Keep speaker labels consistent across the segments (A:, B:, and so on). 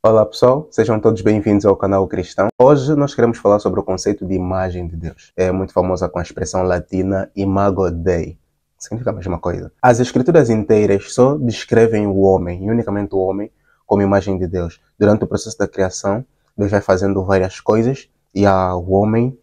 A: Olá pessoal, sejam todos bem-vindos ao canal Cristão. Hoje nós queremos falar sobre o conceito de imagem de Deus. É muito famosa com a expressão latina Imago Dei. Significa a mesma coisa. As escrituras inteiras só descrevem o homem, e unicamente o homem, como imagem de Deus. Durante o processo da criação, Deus vai fazendo várias coisas e ao homem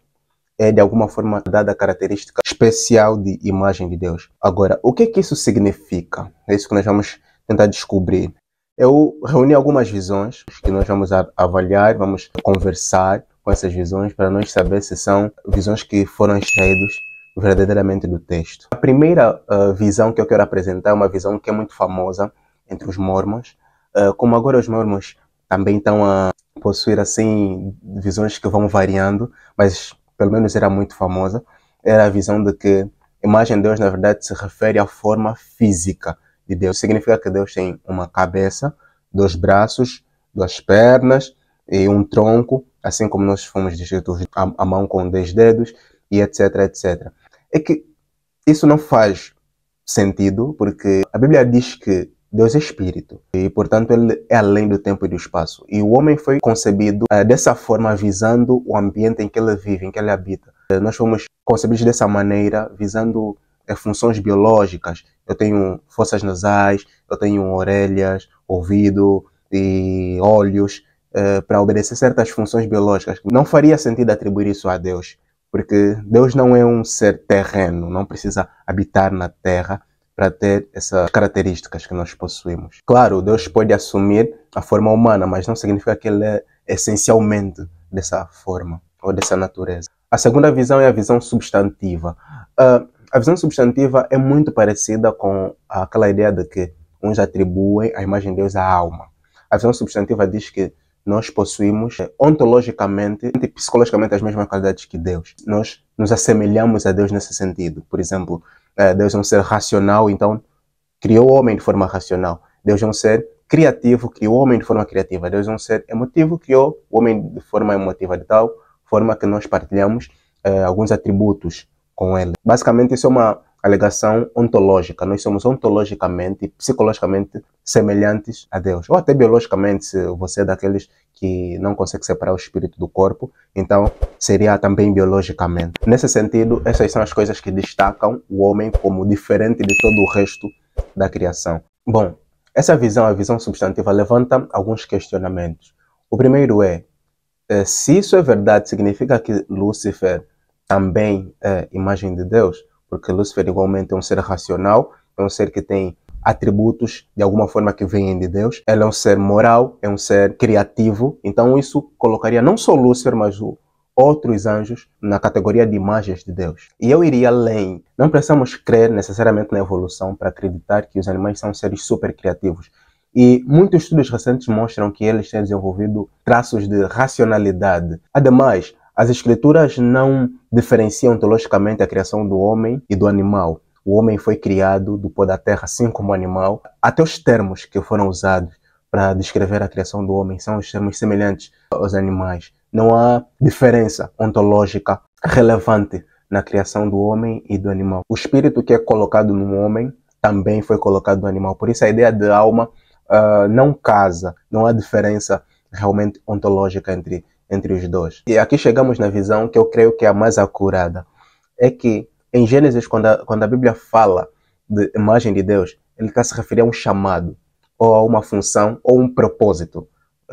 A: é de alguma forma dada a característica especial de imagem de Deus. Agora, o que é que isso significa? É isso que nós vamos tentar descobrir. Eu reuni algumas visões que nós vamos avaliar, vamos conversar com essas visões para nós saber se são visões que foram extraídas verdadeiramente do texto. A primeira visão que eu quero apresentar é uma visão que é muito famosa entre os mormons. Como agora os mormons também estão a possuir assim visões que vão variando, mas pelo menos era muito famosa, era a visão de que a imagem de Deus na verdade se refere à forma física de Deus. Significa que Deus tem uma cabeça, dois braços, duas pernas e um tronco, assim como nós fomos descritos, a mão com 10 dedos e etc, etc. É que isso não faz sentido, porque a Bíblia diz que Deus é espírito e, portanto, ele é além do tempo e do espaço. E o homem foi concebido dessa forma, visando o ambiente em que ele vive, em que ele habita. Nós fomos concebidos dessa maneira, visando funções biológicas. Eu tenho fossas nasais, eu tenho orelhas, ouvido e olhos para obedecer certas funções biológicas. Não faria sentido atribuir isso a Deus, porque Deus não é um ser terreno, não precisa habitar na terra para ter essas características que nós possuímos. Claro, Deus pode assumir a forma humana, mas não significa que ele é essencialmente dessa forma ou dessa natureza. A segunda visão é a visão substantiva. A visão substantiva é muito parecida com aquela ideia de que uns atribuem a imagem de Deus à alma. A visão substantiva diz que nós possuímos ontologicamente e psicologicamente as mesmas qualidades que Deus. Nós nos assemelhamos a Deus nesse sentido. Por exemplo, Deus é um ser racional, então criou o homem de forma racional. Deus é um ser criativo, criou o homem de forma criativa. Deus é um ser emotivo, criou o homem de forma emotiva, de tal forma que nós partilhamos alguns atributos com ele. Basicamente, isso é uma alegação ontológica. Nós somos ontologicamente e psicologicamente semelhantes a Deus. Ou até biologicamente, se você é daqueles que não consegue separar o espírito do corpo, então seria também biologicamente. Nesse sentido, essas são as coisas que destacam o homem como diferente de todo o resto da criação. Bom, essa visão, a visão substantiva, levanta alguns questionamentos. O primeiro é, se isso é verdade, significa que Lúcifer também é imagem de Deus? Porque Lúcifer igualmente é um ser racional, é um ser que tem atributos de alguma forma que vêm de Deus. Ele é um ser moral, é um ser criativo. Então isso colocaria não só Lúcifer, mas outros anjos na categoria de imagens de Deus. E eu iria além. Não precisamos crer necessariamente na evolução para acreditar que os animais são seres super criativos. E muitos estudos recentes mostram que eles têm desenvolvido traços de racionalidade. Ademais, as escrituras não diferenciam ontologicamente a criação do homem e do animal. O homem foi criado do pó da terra, assim como o animal. Até os termos que foram usados para descrever a criação do homem são os termos semelhantes aos animais. Não há diferença ontológica relevante na criação do homem e do animal. O espírito que é colocado no homem também foi colocado no animal. Por isso a ideia de alma não casa, não há diferença realmente ontológica entre os dois. E aqui chegamos na visão que eu creio que é a mais acurada. É que em Gênesis, quando a Bíblia fala de imagem de Deus, ele está se referindo a um chamado, ou a uma função, ou um propósito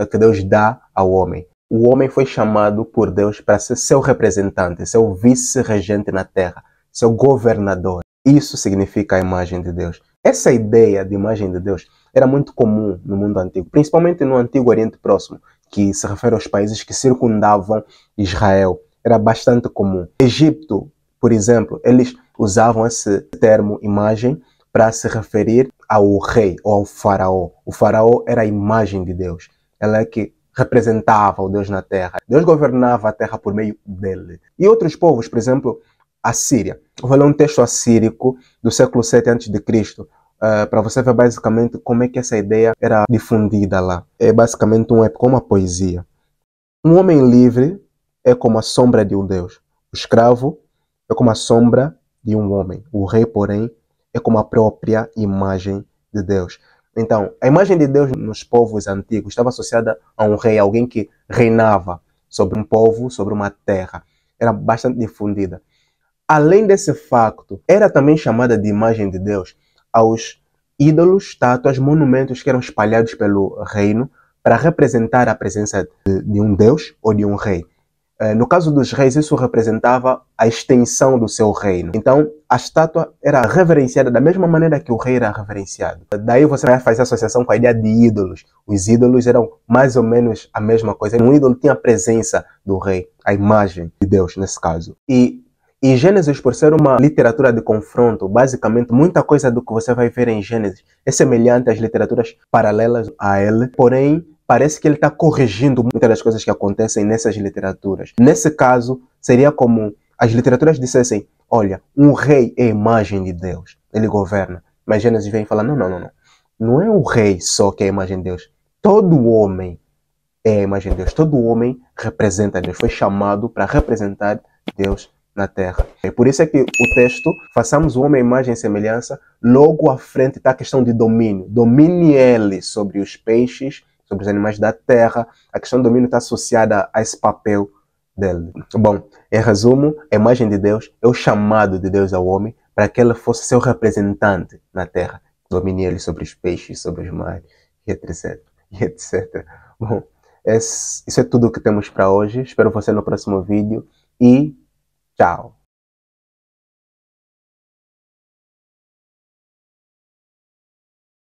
A: que Deus dá ao homem. O homem foi chamado por Deus para ser seu representante, seu vice-regente na terra, seu governador. Isso significa a imagem de Deus. Essa ideia de imagem de Deus era muito comum no mundo antigo, principalmente no Antigo Oriente Próximo, que se refere aos países que circundavam Israel. Era bastante comum. Egito, por exemplo, eles usavam esse termo imagem para se referir ao rei ou ao faraó. O faraó era a imagem de Deus. Ela é que representava o Deus na terra. Deus governava a terra por meio dele. E outros povos, por exemplo, a Síria. Eu vou ler um texto assírico do século 7 a.C., para você ver basicamente como é que essa ideia era difundida lá. É basicamente como uma poesia. Um homem livre é como a sombra de um Deus. O escravo é como a sombra de um homem. O rei, porém, é como a própria imagem de Deus. Então, a imagem de Deus nos povos antigos estava associada a um rei, alguém que reinava sobre um povo, sobre uma terra. Era bastante difundida. Além desse facto, era também chamada de imagem de Deus aos ídolos, estátuas, monumentos que eram espalhados pelo reino para representar a presença de um Deus ou de um rei. No caso dos reis, isso representava a extensão do seu reino. Então, a estátua era reverenciada da mesma maneira que o rei era reverenciado. Daí você vai fazer associação com a ideia de ídolos. Os ídolos eram mais ou menos a mesma coisa. Um ídolo tinha a presença do rei, a imagem de Deus nesse caso. E Gênesis, por ser uma literatura de confronto, basicamente muita coisa do que você vai ver em Gênesis é semelhante às literaturas paralelas a ele, porém parece que ele está corrigindo muitas das coisas que acontecem nessas literaturas. Nesse caso, seria como as literaturas dissessem, olha, um rei é a imagem de Deus, ele governa. Mas Gênesis vem falar, não. Não é o rei só que é a imagem de Deus. Todo homem é a imagem de Deus. Todo homem representa Deus. Foi chamado para representar Deus na terra. E por isso é que o texto, façamos o homem à imagem e semelhança, logo à frente está a questão de domínio. Domine ele sobre os peixes, sobre os animais da terra. A questão do domínio está associada a esse papel dele. Bom, em resumo, a imagem de Deus é o chamado de Deus ao homem para que ele fosse seu representante na terra. Domine ele sobre os peixes, sobre os mares, e etc. E etc. Bom, isso é tudo que temos para hoje. Espero você no próximo vídeo e tchau!